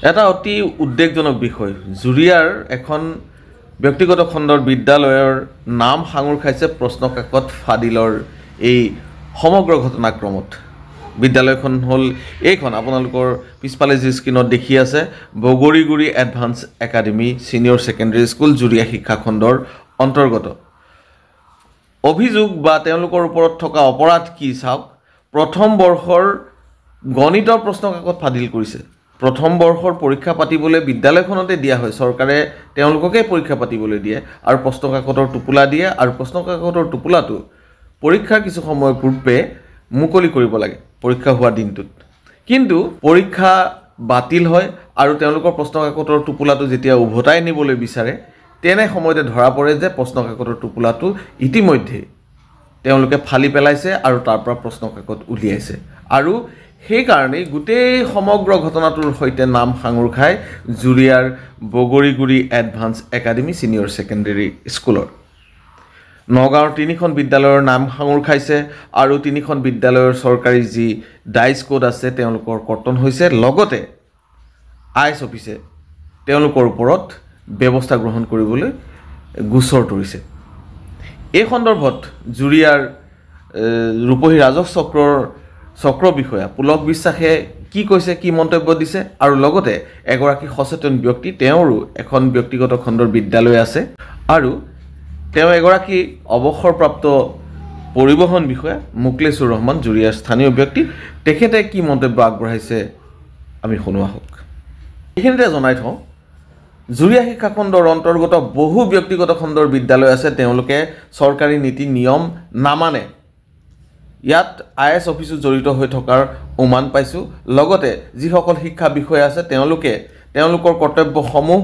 এটা অতি উদ্বেগজনক বিষয়। জুৰিয়াৰ এখন ব্যক্তিগত খণ্ডৰ বিদ্যালয়ৰ নাম সাঙুৰ খাইছে প্ৰশ্নকাকত ফাদিলৰ এই সমগ্ৰ ঘটনাক্ৰমত। বিদ্যালয়খন হ'ল এইখন আপোনালোকৰ পিছফালে যি স্ক্ৰীনত দেখি আছে Bogoriguri advance academy senior secondary school Juria শিক্ষাখণ্ডৰ অন্তৰ্গত। অভিযোগ বা তেওঁলোকৰ ওপৰত থকা অপৰাধ কি চাওক। প্ৰথম বৰ্ষৰ গণিতৰ প্ৰশ্নকাকত ফাদিল কৰিছে। প্ৰথম বৰ্ষৰ পৰীক্ষা পাতিবলৈ বিদ্যালয়খনতে দিয়া হয়, চৰকাৰে তেওঁলোককে পৰীক্ষা পাতিবলৈ দিয়ে আৰু প্ৰশ্নকাকতৰ টোপোলা দিয়ে আৰু প্ৰশ্নকাকতৰ টোপোলাটো পৰীক্ষাৰ কিছু সময় পূৰ্বে মুকলি কৰিব লাগে পৰীক্ষা হোৱা দিনটোত। কিন্তু পৰীক্ষা বাতিল হয় আৰু তেওঁলোকৰ প্ৰশ্নকাকতৰ টোপোলাটো যেতিয়া উভতাই নিবলৈ বিচাৰে তেনে সময়তে ধৰা পৰে যে প্ৰশ্নকাকতৰ টোপোলাটো ইতিমধ্যে তেওঁলোকে ফালি পেলাইছে আৰু তাৰ পৰা প্ৰশ্নকাকত উলিয়াইছে। আৰু সেইকাৰণেই গোটেই সমগ্ৰ ঘটনাটোৰ সৈতে নাম সাঙুৰ খায় জুৰিয়াৰ Bogoriguri advance academy senior secondary স্কুলৰ। নগাঁৱৰ 3খন বিদ্যালয়ৰ নাম সাঙুৰ খাইছে আৰু 3খন বিদ্যালয়ৰ চৰকাৰী যি ডাইচ কোড আছে তেওঁলোকৰ কৰ্তন হৈছে। লগতে IS অফিচে তেওঁলোকৰ ওপৰত ব্যৱস্থা গ্ৰহণ কৰিবলৈ গোচৰ তৰিছে। এই সন্দৰ্ভত জুৰিয়াৰ ৰূপহী ৰাজহ চক্ৰ বিষয়া পুলক বিশ্বাসে কি কৈছে, কি মন্তব্য দিছে আৰু লগতে এগৰাকী সচেতন ব্যক্তি, তেওঁৰো এখন ব্যক্তিগত খণ্ডৰ বিদ্যালয় আছে আৰু তেওঁ এগৰাকী অৱসৰপ্ৰাপ্ত পৰিবহণ বিষয়া মুকলেছুৰ ৰহমান জুৰিয়াৰ স্থানীয় ব্যক্তি, তেখেতে কি মন্তব্য আগবঢ়াইছে আমি শুনো আহক। এইখিনিতে জনাই থওঁ জুৰিয়া শিক্ষাখণ্ডৰ অন্তৰ্গত বহু ব্যক্তিগত খণ্ডৰ বিদ্যালয় আছে, তেওঁলোকে চৰকাৰী নীতি নিয়ম নামানে। ইয়াত IS অফিচো জড়িত হৈ থকাৰ উমান পাইছোঁ। লগতে যিসকল শিক্ষা বিষয়া আছে তেওঁলোকে তেওঁলোকৰ কৰ্তব্যসমূহ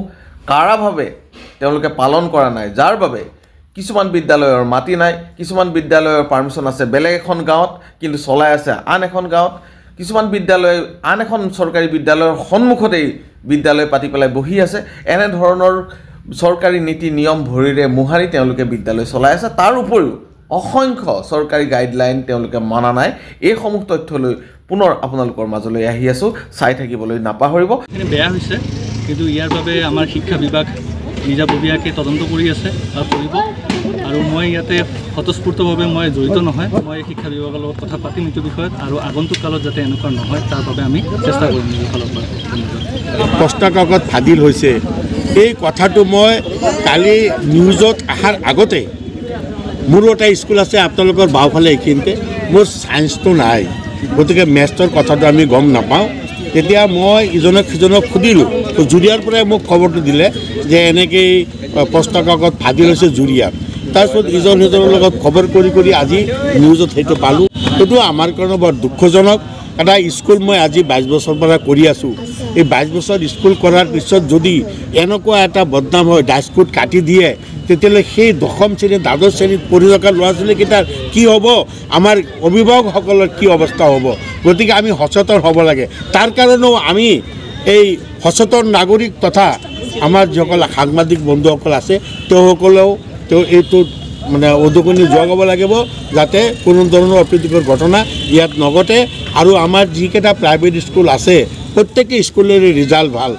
কাৰাভাৱে তেওঁলোকে পালন কৰা নাই, যাৰ বাবে কিছুমান বিদ্যালয়ৰ মাটি নাই, কিছুমান বিদ্যালয়ৰ পাৰ্মিশ্যন আছে বেলেগ এখন গাঁৱত কিন্তু চলাই আছে আন এখন গাঁৱত, কিছুমান বিদ্যালয় আন এখন চৰকাৰী বিদ্যালয়ৰ সন্মুখতেই বিদ্যালয় পাতি পেলাই বহি আছে। এনেধৰণৰ চৰকাৰী নীতি নিয়ম ভৰিৰে মোহাৰি তেওঁলোকে বিদ্যালয় চলাই আছে। তাৰ উপৰিও অসংখ্য চৰকাৰী গাইডলাইন তেওঁলোকে মানা নাই। এইসমূহ তথ্য লৈ পুনৰ আপোনালোকৰ মাজলৈ আহি আছোঁ, চাই থাকিবলৈ নাপাহৰিব। বেয়া হৈছে কিন্তু ইয়াৰ বাবে আমাৰ শিক্ষা বিভাগ নিজাববীয়াকৈ তদন্ত কৰি আছে আৰু কৰিব। আৰু মই ইয়াতে স্বতঃস্ফূৰ্তভাৱে মই জড়িত নহয়, মই শিক্ষা বিভাগৰ লগত কথা পাতিম এইটো বিষয়ত আৰু আগন্তুক কালত যাতে এনেকুৱা নহয় তাৰ বাবে আমি চেষ্টা কৰিম নিজৰ ফালৰ পৰা। প্ৰশ্নকাকত ফাদিল হৈছে এই কথাটো মই কালি নিউজত অহাৰ আগতে, মোৰো এটা স্কুল আছে আপোনালোকৰ বাওঁফালে এইখিনিতে, মোৰ ছায়েন্সটো নাই, গতিকে মেথছৰ কথাটো আমি গম নাপাওঁ। তেতিয়া মই ইজনক সিজনক সুধিলোঁ, জুৰিয়াৰ পৰাই মোক খবৰটো দিলে যে এনেকৈ প্ৰশ্নকাকত ফাদিল হৈছে জুৰিয়াৰ। তাৰপিছত ইজন সিজনৰ লগত খবৰ কৰি আজি নিউজত সেইটো পালোঁ। সেইটো আমাৰ কাৰণে বৰ দুখজনক। এটা স্কুল মই আজি 22 বছৰৰ পৰা কৰি আছোঁ। এই 22 বছৰ স্কুল কৰাৰ পিছত যদি এনেকুৱা এটা বদনাম হয়, ডাইচ কোড কাটি দিয়ে, তেতিয়াহ'লে সেই 10ম শ্ৰেণীত 12ম শ্ৰেণীত পঢ়ি থকা ল'ৰা ছোৱালীকেইটাৰ কি হ'ব, আমাৰ অভিভাৱকসকলৰ কি অৱস্থা হ'ব। গতিকে আমি সচেতন হ'ব লাগে। তাৰ কাৰণেও আমি এই সচেতন নাগৰিক তথা আমাৰ যিসকল সাংবাদিক বন্ধুসকল আছে তেওঁসকলেও এইটোত মানে উদগনি যোগাব লাগিব যাতে কোনো ধৰণৰ অপ্ৰীতিকৰ ঘটনা ইয়াত নঘটে। আৰু আমাৰ যিকেইটা প্ৰাইভেট স্কুল আছে প্ৰত্যেকেই স্কুলৰে ৰিজাল্ট ভাল।